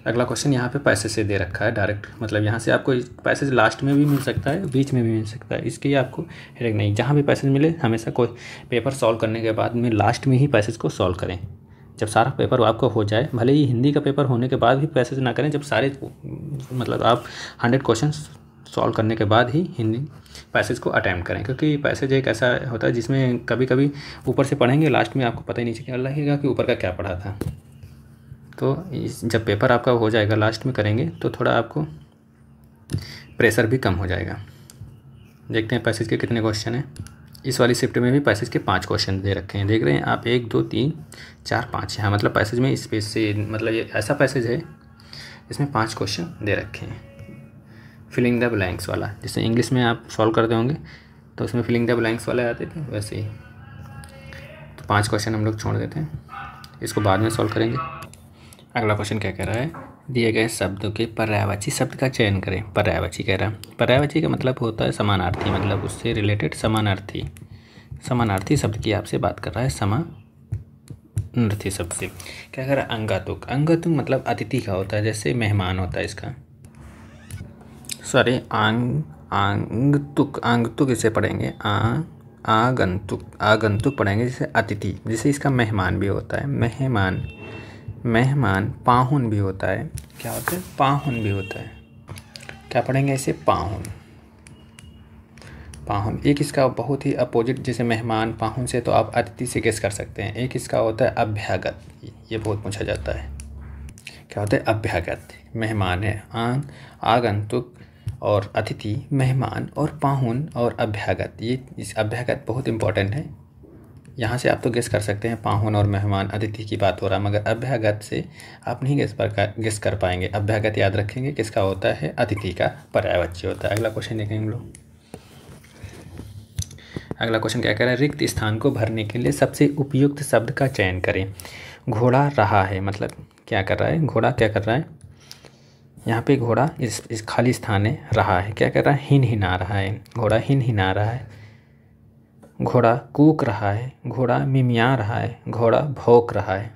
अगला क्वेश्चन यहाँ पे पैसेज से दे रखा है डायरेक्ट, मतलब यहाँ से आपको पैसेज लास्ट में भी मिल सकता है, बीच में भी मिल सकता है, इसके लिए आपको हेडेक नहीं। जहाँ भी पैसेज मिले हमेशा कोई पेपर सॉल्व करने के बाद में लास्ट में ही पैसेज को सॉल्व करें। जब सारा पेपर आपका हो जाए, भले ही हिंदी का पेपर होने के बाद भी पैसेज ना करें, जब सारे मतलब आप 100 क्वेश्चन सॉल्व करने के बाद ही हिंदी पैसेज को अटैम्प्ट करें, क्योंकि पैसेज एक ऐसा होता है जिसमें कभी कभी ऊपर से पढ़ेंगे, लास्ट में आपको पता ही नहीं लगेगा कि ऊपर का क्या पढ़ा था। तो जब पेपर आपका हो जाएगा लास्ट में करेंगे तो थोड़ा आपको प्रेशर भी कम हो जाएगा। देखते हैं पैसेज के कितने क्वेश्चन हैं। इस वाली शिफ्ट में भी पैसेज के 5 क्वेश्चन दे रखे हैं, देख रहे हैं आप, 1 2 3 4 5। यहाँ मतलब पैसेज में स्पेस से, मतलब ये ऐसा पैसेज है इसमें 5 क्वेश्चन दे रखे हैं। फिलिंग द ब्लैंक्स वाला, जैसे इंग्लिश में आप सॉल्व करते होंगे तो उसमें फिलिंग द ब्लैंक्स वाला आते थे, वैसे ही। तो 5 क्वेश्चन हम लोग छोड़ देते हैं, इसको बाद में सॉल्व करेंगे। अगला क्वेश्चन क्या कह रहा है, दिए गए शब्दों के पर्यायवाची शब्द का चयन करें। पर्यायवाची कह रहा है, पर्यायवाची का मतलब होता है समानार्थी, मतलब उससे रिलेटेड समानार्थी। समानार्थी शब्द की आपसे बात कर रहा है, समानार्थी शब्द से। क्या कह रहा है, अंगातुक। अंगातुक मतलब अतिथि का होता है, जैसे मेहमान होता है इसका, सॉरी आंगतुक, आंगतुक इसे पढ़ेंगे, आगंतुक पढ़ेंगे, जैसे अतिथि, जैसे इसका मेहमान भी होता है, मेहमान पाहुन भी होता है। क्या होता है, पाहुन भी होता है। क्या पढ़ेंगे इसे, पाहुन। एक इसका बहुत ही अपोजिट, जैसे मेहमान पाहुन से तो आप अतिथि से गेस कर सकते हैं। एक इसका होता है अभ्यागत, ये बहुत पूछा जाता है। क्या होता है, अभ्यागत। मेहमान है आगंतुक और अतिथि, मेहमान और पाहुन और अभ्यागत। ये इस अभ्यागत बहुत इंपॉर्टेंट है। यहाँ से आप तो गेस कर सकते हैं पाहुन और मेहमान अतिथि की बात हो रहा है, मगर अभ्यागत से आप नहीं गेस कर पाएंगे। अभ्यागत याद रखेंगे किसका होता है, अतिथि का पर्यायवाची होता है। अगला क्वेश्चन देखेंगे हम लोग। अगला क्वेश्चन क्या कह रहा है, रिक्त स्थान को भरने के लिए सबसे उपयुक्त शब्द का चयन करें। घोड़ा रहा है, मतलब क्या कर रहा है, घोड़ा क्या कर रहा है, यहाँ पे घोड़ा इस खाली स्थान है रहा है, क्या कर रहा है, हिन हिना रहा है, घोड़ा हिन हिना रहा है, घोड़ा कूक रहा है, घोड़ा मिमिया रहा है, घोड़ा भौंक रहा है।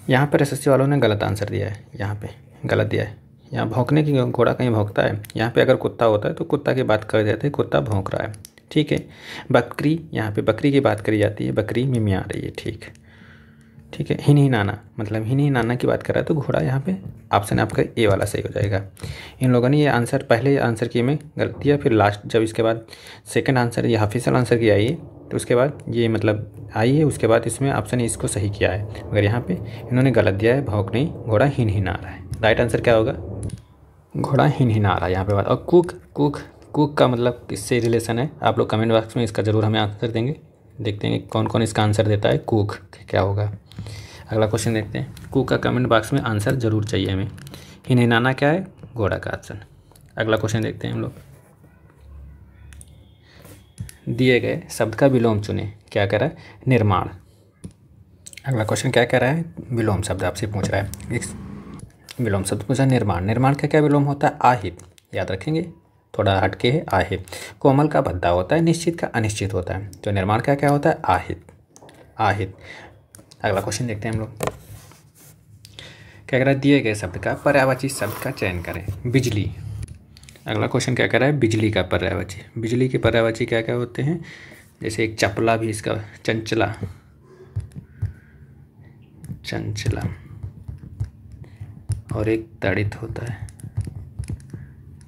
यहाँ पर एसएससी वालों ने गलत आंसर दिया है, यहाँ पे गलत दिया है। यहाँ भौंकने की, घोड़ा कहीं भौंकता है, यहाँ पे अगर कुत्ता होता है तो कुत्ता की बात कर देते हैं, कुत्ता भौंक रहा है, ठीक है। बकरी, यहाँ पे बकरी की बात करी जाती है, बकरी मिमिया रही है, ठीक है। हिन हिनाना मतलब हिन हिनाना की बात कर रहा है, तो घोड़ा यहाँ पे ऑप्शन आपका ए वाला सही हो जाएगा। इन लोगों ने ये आंसर पहले आंसर किए में गलत दिया, फिर लास्ट जब इसके बाद सेकंड आंसर या ऑफिशियल आंसर की आई है तो उसके बाद ये मतलब आई है, उसके बाद इसमें ऑप्शन इसको सही किया है, मगर यहाँ पे इन्होंने गलत दिया है, भौंक नहीं, घोड़ा हिन हिना रहा है। राइट आंसर क्या होगा, घोड़ा हिन हिना रहा है यहाँ पे बात। और कुक का मतलब किससे रिलेशन है, आप लोग कमेंट बॉक्स में इसका ज़रूर हमें आंसर देंगे। देखते हैं कौन कौन इसका आंसर देता है, कुक क्या होगा। अगला क्वेश्चन देखते हैं, कुक का कमेंट बॉक्स में आंसर जरूर चाहिए हमें। हिन हिनाना क्या है, घोड़ा का ऑप्शन। अगला क्वेश्चन देखते हैं हम लोग, दिए गए शब्द का विलोम चुने, क्या कह रहा है, निर्माण। अगला क्वेश्चन क्या कह रहा है, विलोम शब्द आपसे पूछ रहा है, एक विलोम शब्द पूछा निर्माण। निर्माण का क्या विलोम होता है, आहित, याद रखेंगे, थोड़ा हटके है आहित। कोमल का भद्दा होता है, निश्चित का अनिश्चित होता है, तो निर्माण का क्या होता है, आहित। अगला क्वेश्चन देखते हैं हम लोग, क्या कह रहा है, दिए गए शब्द का पर्यायवाची शब्द का चयन करें, बिजली। अगला क्वेश्चन क्या कह रहा है, बिजली का पर्यायवाची। बिजली के पर्यायवाची क्या क्या होते हैं, जैसे एक चपला भी इसका, चंचला और एक तड़ित होता है,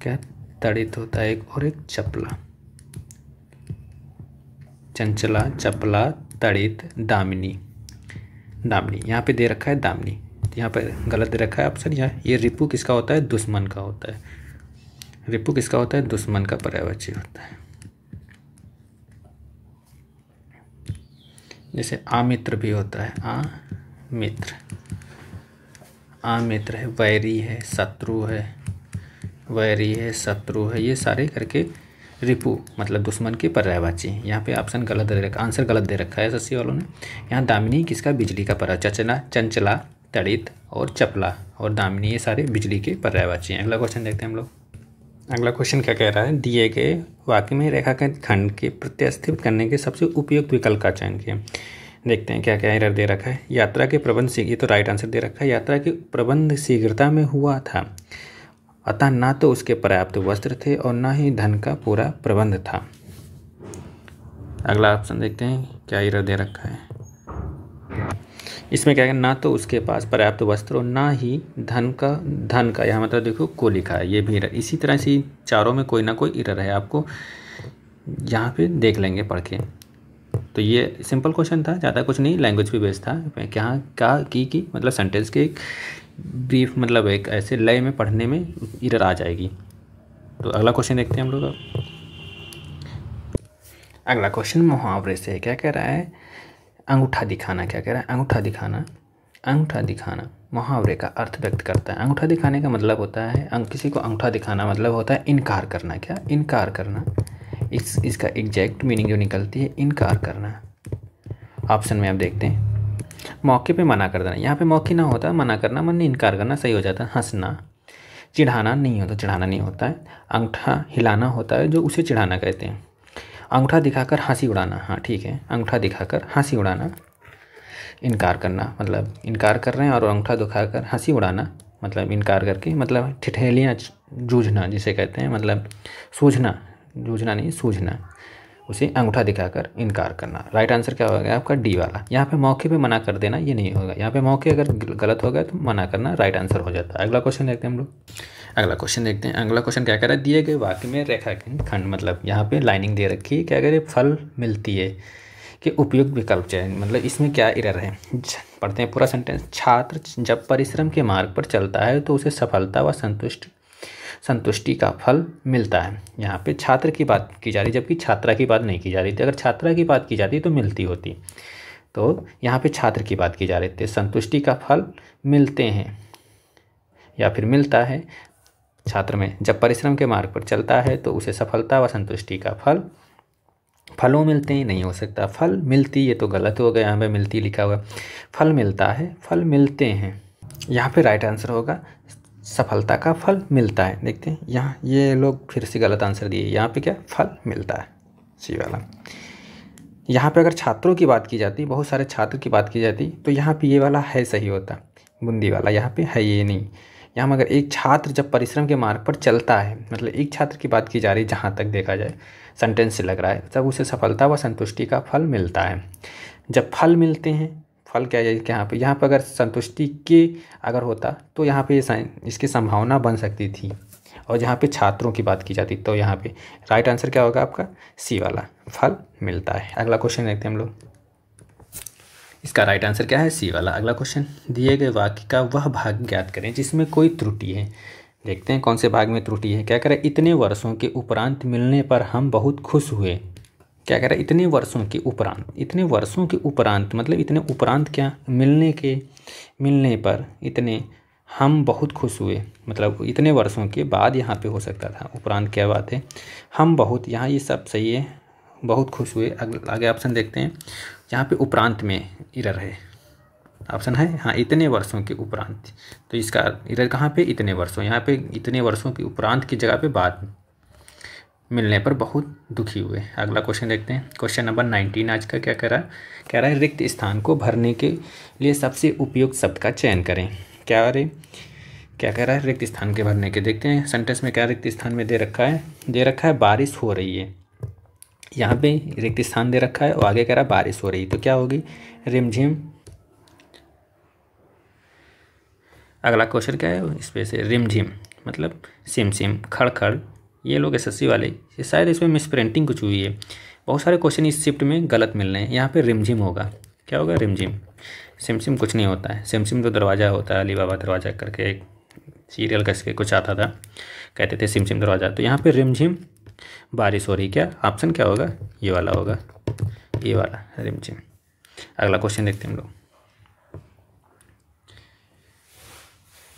क्या तड़ित होता है एक, और एक चपला। चंचला, चपला, तड़ित, दामिनी। यहाँ पे दे रखा है दामिनी, यहाँ पे गलत दे रखा है ऑप्शन। ये रिपु किसका होता है, दुश्मन का होता है। रिपु किसका होता है, दुश्मन का पर्यायवाची होता है। जैसे आमित्र भी होता है, आमित्र है, वैरी है, शत्रु है, ये सारे करके रिपु मतलब दुश्मन के पर्यायवाची। यहाँ पे ऑप्शन गलत दे रखा, आंसर गलत दे रखा है एसएससी वालों ने। यहाँ दामिनी किसका, बिजली का पर्यायवाची। चंचला, तड़ित और चपला और दामिनी, ये सारे बिजली के पर्यायवाची हैं। अगला क्वेश्चन देखते हैं हम लोग। अगला क्वेश्चन क्या कह रहा है, दिए गए वाक्य में रेखांकित खंड के प्रतिस्थापित करने के सबसे उपयुक्त विकल्प का चयन किया। देखते हैं क्या क्या एरर दे रखा है। यात्रा के प्रबंध, ये तो राइट आंसर दे रखा है, यात्रा के प्रबंध शीघ्रता में हुआ था, अतः ना तो उसके पर्याप्त वस्त्र थे और ना ही धन का पूरा प्रबंध था। अगला ऑप्शन देखते हैं क्या एरर दे रखा है। इसमें क्या है, ना तो उसके पास पर्याप्त वस्त्र और ना ही धन का यहाँ मतलब देखो को लिखा है, ये भी एरर। इसी तरह से चारों में कोई ना कोई एरर है, आपको यहाँ पे देख लेंगे पढ़ के। तो ये सिंपल क्वेश्चन था, ज़्यादा कुछ नहीं, लैंग्वेज भी बेस्ड था। क्या की मतलब सेंटेंस के एक ब्रीफ मतलब एक ऐसे लय में पढ़ने में एरर आ जाएगी। तो अगला क्वेश्चन देखते हैं हम लोग। अगला क्वेश्चन मुहावरे से क्या कह रहा है, अंगूठा दिखाना। क्या कह रहा है, अंगूठा दिखाना मुहावरे का अर्थ व्यक्त करता है। अंगूठा दिखाने का मतलब होता है, किसी को अंगूठा दिखाना मतलब होता है इनकार करना। क्या, इनकार करना। इसका एग्जैक्ट मीनिंग जो निकलती है, इनकार करना। ऑप्शन में आप देखते हैं, मौके पे मना कर देना। यहाँ पे मौके ना होता, मना करना मन इनकार करना सही हो जाता है। हंसना, चिढ़ाना नहीं होता, चिढ़ाना नहीं होता है। अंगूठा हिलाना होता है, जो उसे चिढ़ाना कहते हैं। अंगूठा दिखाकर हंसी उड़ाना, हाँ ठीक है, अंगूठा दिखाकर हंसी उड़ाना। इनकार करना मतलब इनकार कर रहे हैं, और अंगूठा दिखाकर हंसी उड़ाना मतलब इनकार करके, मतलब ठिठेलियाँ जूझना जिसे कहते हैं, मतलब सूझना, जूझना नहीं सूझना, उसे अंगूठा दिखाकर इनकार करना। राइट आंसर क्या होगा आपका, डी वाला। यहाँ पे मौके पे मना कर देना ये नहीं होगा, यहाँ पे मौके अगर गलत हो गया तो मना करना राइट आंसर हो जाता है। अगला क्वेश्चन देखते हैं हम लोग। अगला क्वेश्चन देखते हैं। अगला क्वेश्चन क्या कह रहा है, दिए गए वाक्य में रेखांकित खंड मतलब यहाँ पे लाइनिंग दे रखी है, क्या कह रहे, फल मिलती है कि उपयुक्त विकल्प चयन, मतलब इसमें क्या एरर है। पढ़ते हैं पूरा सेंटेंस। छात्र जब परिश्रम के मार्ग पर चलता है तो उसे सफलता व संतुष्टि का फल मिलता है। यहाँ पे छात्र की बात की जा रही, जबकि छात्रा की बात नहीं की जा रही थी। अगर छात्रा की बात की जाती तो मिलती होती, तो यहाँ पे छात्र की बात की जा रही थी। संतुष्टि का फल मिलते हैं या फिर मिलता है छात्र में, जब परिश्रम के मार्ग पर चलता है तो उसे सफलता व संतुष्टि का फलों मिलते हैं, नहीं हो सकता। फल मिलती, ये तो गलत हो गया, यहाँ पे मिलती लिखा हुआ, फल मिलता है, फल मिलते हैं। यहाँ पे राइट आंसर होगा सफलता का फल मिलता है। देखते हैं यहाँ ये लोग फिर से गलत आंसर दिए। यहाँ पे क्या फल मिलता है, सी वाला। यहाँ पे अगर छात्रों की बात की जाती, बहुत सारे छात्र की बात की जाती, तो यहाँ पे ये वाला है सही होता, बूंदी वाला। यहाँ पे है ये नहीं। यहाँ मगर एक छात्र जब परिश्रम के मार्ग पर चलता है, मतलब एक छात्र की बात की जा रही, जहाँ तक देखा जाए सेंटेंस से लग रहा है, तब उसे सफलता व संतुष्टि का फल मिलता है। जब फल मिलते हैं, फल क्या है यहाँ पे अगर संतुष्टि के अगर होता तो यहाँ पे इसकी संभावना बन सकती थी। और जहाँ पे छात्रों की बात की जाती, तो यहाँ पे राइट आंसर क्या होगा आपका, सी वाला, फल मिलता है। अगला क्वेश्चन देखते हैं हम लोग। इसका राइट आंसर क्या है, सी वाला। अगला क्वेश्चन, दिए गए वाक्य का वह भाग ज्ञात करें जिसमें कोई त्रुटि है। देखते हैं कौन से भाग में त्रुटि है। क्या करें, इतने वर्षों के उपरांत मिलने पर हम बहुत खुश हुए। क्या कह रहा है, इतने वर्षों के उपरांत। इतने वर्षों के उपरांत मतलब इतने उपरांत क्या, मिलने पर इतने हम बहुत खुश हुए, मतलब इतने वर्षों के बाद यहाँ पे हो सकता था, उपरांत क्या बात है, हम बहुत, यहाँ ये सब सही है, बहुत खुश हुए। आगे ऑप्शन देखते हैं। यहाँ पे उपरांत में इरर है, ऑप्शन है हाँ, इतने वर्षों के उपरांत। तो इसका इरर कहाँ पे, इतने वर्षों। यहाँ पे इतने वर्षों के उपरांत की जगह पे बाद मिलने पर बहुत दुखी हुए। अगला क्वेश्चन देखते हैं। क्वेश्चन नंबर 19 आज का क्या कह रहा है रिक्त स्थान को भरने के लिए सबसे उपयुक्त शब्द का चयन करें। क्या कह रहा है रिक्त स्थान के भरने के। देखते हैं सेंटेंस में क्या रिक्त स्थान में दे रखा है बारिश हो रही है। यहाँ पे रिक्त स्थान दे रखा है और आगे कह रहा है बारिश हो रही, तो क्या होगी, रिमझिम। अगला क्वेश्चन क्या है, इस पे से रिमझिम मतलब सिम खड़। ये लोग एसएससी वाले, ये शायद इसमें मिसप्रिंटिंग कुछ हुई है। बहुत सारे क्वेश्चन इस शिफ्ट में गलत मिल रहे हैं। यहाँ पे रिमझिम होगा, क्या होगा, रिमझिम। सिम कुछ नहीं होता है। सिम तो दरवाज़ा होता है, अली बाबा दरवाज़ा करके एक सीरियल कैसे कुछ आता था, कहते थे सिम दरवाज़ा। तो यहाँ पे रिमझिम बारिश हो रही, क्या ऑप्शन क्या होगा, ये वाला होगा, ये वाला रिमझिम। अगला क्वेश्चन देखते हैं हम लोग।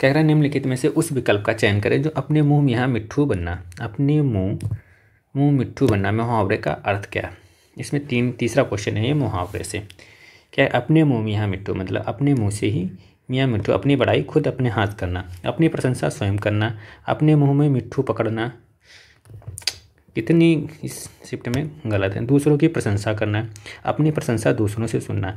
क्या कह रहा है, निम्नलिखित में से उस विकल्प का चयन करें जो अपने मुंह मियाँ मिट्ठू बनना। अपने मुंह मिट्ठू बनना मुहावरे का अर्थ क्या। इसमें तीसरा क्वेश्चन है ये मुहावरे से। क्या है, अपने मुंह मियाँ मिट्ठू मतलब अपने मुंह से ही मियाँ मिट्ठू, अपनी बड़ाई खुद अपने हाथ करना, अपनी प्रशंसा स्वयं करना, अपने मुंह में मिट्ठू पकड़ना। कितनी इस शिफ्ट में गलत है। दूसरों की प्रशंसा करना, अपनी प्रशंसा दूसरों से सुनना,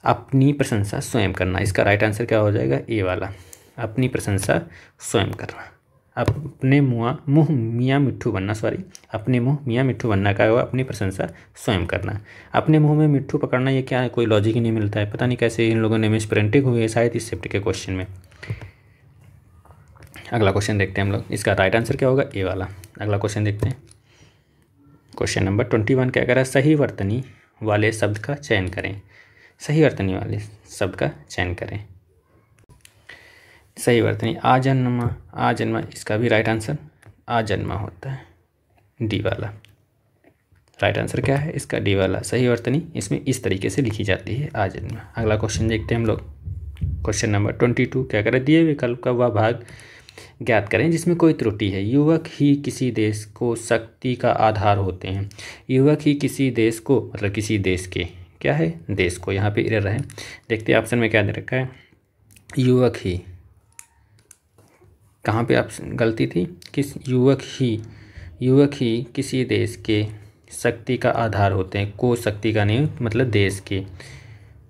अपनी प्रशंसा स्वयं करना। इसका राइट आंसर क्या हो जाएगा, ए वाला, अपनी प्रशंसा स्वयं करना। अपने मुंह मियाँ मिट्ठू बनना, अपने मुंह मियाँ मिट्ठू बनना का होगा अपनी प्रशंसा स्वयं करना। अपने मुंह में मिट्ठू पकड़ना, ये क्या है, कोई लॉजिक ही नहीं मिलता है। पता नहीं कैसे इन लोगों ने मिसप्रिंटिंग हुई है शायद इस शिफ्ट के क्वेश्चन में। अगला क्वेश्चन देखते हैं हम लोग। इसका राइट आंसर क्या होगा, ए वाला। अगला क्वेश्चन देखते हैं। क्वेश्चन नंबर 21 क्या कह रहा है, सही वर्तनी वाले शब्द का चयन करें। सही वर्तनी वाले शब्द का चयन करें। सही वर्तनी, आजन्मा, इसका भी राइट आंसर आजन्मा होता है, डी वाला। राइट आंसर क्या है इसका, डी वाला। सही वर्तनी इसमें इस तरीके से लिखी जाती है, आजन्मा। अगला क्वेश्चन देखते हैं हम लोग। क्वेश्चन नंबर 22 क्या करें, दिए विकल्प का वह भाग ज्ञात करें जिसमें कोई त्रुटि है। युवक ही किसी देश को शक्ति का आधार होते हैं। युवक ही किसी देश को मतलब किसी देश के, क्या है, देश को। यहाँ पे इरर है। देखते हैं ऑप्शन में क्या दे रखा है, युवक ही, कहाँ पे ऑप्शन गलती थी, युवक ही किसी देश के शक्ति का आधार होते हैं। को शक्ति का नहीं मतलब देश के,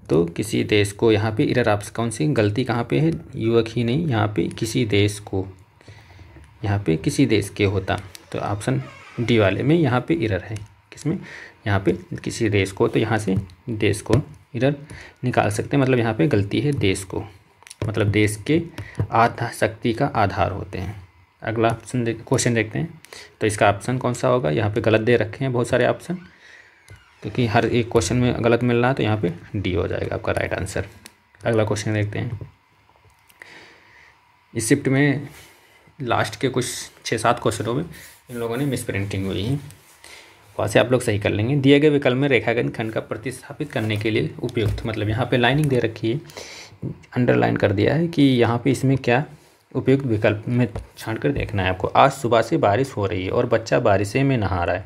तो किसी देश को। यहाँ पे इरर ऑप्शन कौन सी गलती कहाँ पे है, युवक ही नहीं, यहाँ पे किसी देश को, यहाँ पे किसी देश के होता, तो ऑप्शन डी वाले में यहाँ पे इरर है। किसमें, यहाँ पे किसी देश को, तो यहाँ से देश को इरर निकाल सकते हैं, मतलब यहाँ पे गलती है देश को, मतलब देश के शक्ति का आधार होते हैं। अगला ऑप्शन क्वेश्चन देखते हैं। तो इसका ऑप्शन कौन सा होगा, यहाँ पे गलत दे रखे हैं बहुत सारे ऑप्शन, क्योंकि हर एक क्वेश्चन में गलत मिल रहा है, तो यहाँ पे डी हो जाएगा आपका राइट आंसर। अगला क्वेश्चन देखते हैं। इस शिफ्ट में लास्ट के कुछ 6-7 क्वेश्चनों में इन लोगों ने मिसप्रिंटिंग हुई है, वहाँ से आप लोग सही कर लेंगे। दिए गए विकल्प में रेखांकन खंड का प्रतिस्थापित करने के लिए उपयुक्त, मतलब यहाँ पे लाइनिंग दे रखी है, अंडरलाइन कर दिया है कि यहाँ पे इसमें क्या उपयुक्त विकल्प में छांट कर देखना है आपको। आज सुबह से बारिश हो रही है और बच्चा बारिशे में नहा रहा है,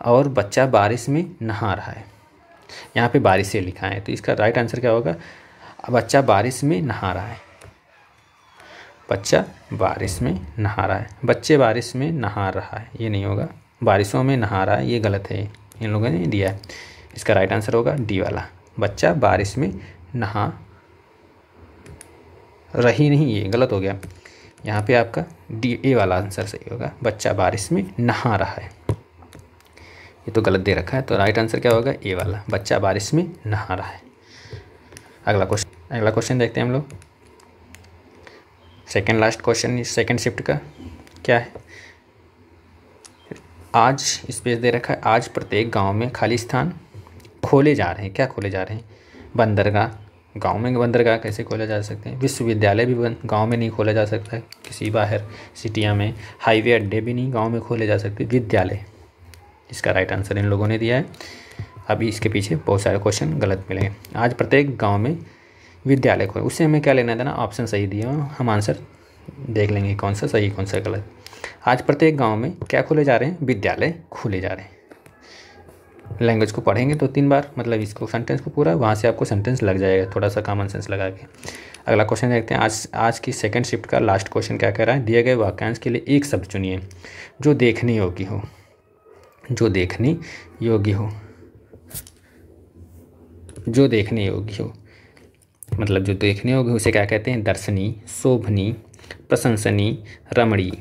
और बच्चा बारिश में नहा रहा है। यहाँ पे बारिश से लिखा है, तो इसका राइट आंसर क्या होगा, बच्चा बारिश में नहा रहा है। बच्चा बारिश में नहा रहा है। बच्चे बारिश में नहा रहा है, ये नहीं होगा। बारिशों में नहा रहा है, ये गलत है, इन लोगों ने दिया है। इसका राइट आंसर होगा डी वाला, बच्चा बारिश में नहा रही नहीं, ये गलत हो गया। यहाँ पे आपका डी ए वाला आंसर सही होगा, बच्चा बारिश में नहा रहा है। ये तो गलत दे रखा है, तो राइट आंसर क्या होगा, ए वाला, बच्चा बारिश में नहा रहा है। अगला क्वेश्चन देखते हैं हम लोग। Second last question second shift का क्या है। आज स्पेस दे रखा है, आज प्रत्येक गांव में खाली स्थान खोले जा रहे हैं। क्या खोले जा रहे हैं, बंदरगाह। गांव में बंदरगाह कैसे खोले जा सकते हैं। विश्वविद्यालय भी गांव में नहीं खोला जा सकता है, किसी बाहर सिटिया में। हाईवे अड्डे भी नहीं गांव में खोले जा सकते। विद्यालय, इसका राइट आंसर इन लोगों ने दिया है। अभी इसके पीछे बहुत सारे क्वेश्चन गलत मिलेंगे। आज प्रत्येक गाँव में विद्यालय खोले, उससे हमें क्या लेना देना, ऑप्शन सही दिया, हम आंसर देख लेंगे कौन सा सही कौन सा गलत। आज प्रत्येक गांव में क्या खोले जा रहे हैं, विद्यालय खोले जा रहे हैं। लैंग्वेज को पढ़ेंगे तो 3 बार, मतलब इसको सेंटेंस को पूरा, वहाँ से आपको सेंटेंस लग जाएगा, थोड़ा सा कॉमन सेंस लगा के। अगला क्वेश्चन देखते हैं। आज की सेकंड शिफ्ट का लास्ट क्वेश्चन क्या कह रहा है। दिए गए वाक्यांश के लिए एक शब्द चुनिए जो देखने योग्य हो। जो देखने योग्य हो, जो देखने योग्य हो, मतलब जो देखने योग्य उसे क्या कहते हैं, दर्शनीय, शोभनीय, प्रशंसनीय, रमणीय।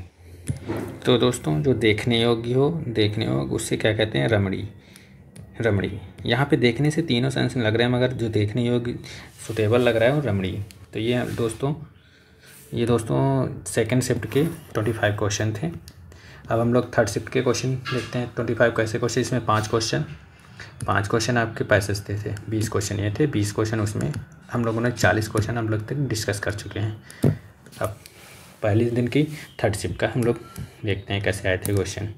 तो दोस्तों जो देखने योग्य हो, देखने योग्य, उससे क्या कहते हैं, रमणीय। रमणीय, यहाँ पे देखने से तीनों सेंस लग रहे हैं, मगर जो देखने योग्य सुटेबल लग रहा है वो रमणीय। तो ये दोस्तों सेकंड शिफ्ट के 25 क्वेश्चन थे। अब हम लोग थर्ड शिफ्ट के क्वेश्चन देखते हैं। 25 कैसे क्वेश्चन, इसमें 5 क्वेश्चन आपके पैसेज थे। 20 क्वेश्चन ये थे, 20 क्वेश्चन उसमें हम लोगों ने 40 क्वेश्चन हम लोग तक डिस्कस कर चुके हैं। अब पहले दिन की थर्ड शिफ्ट का हम लोग देखते हैं कैसे आए थे क्वेश्चन।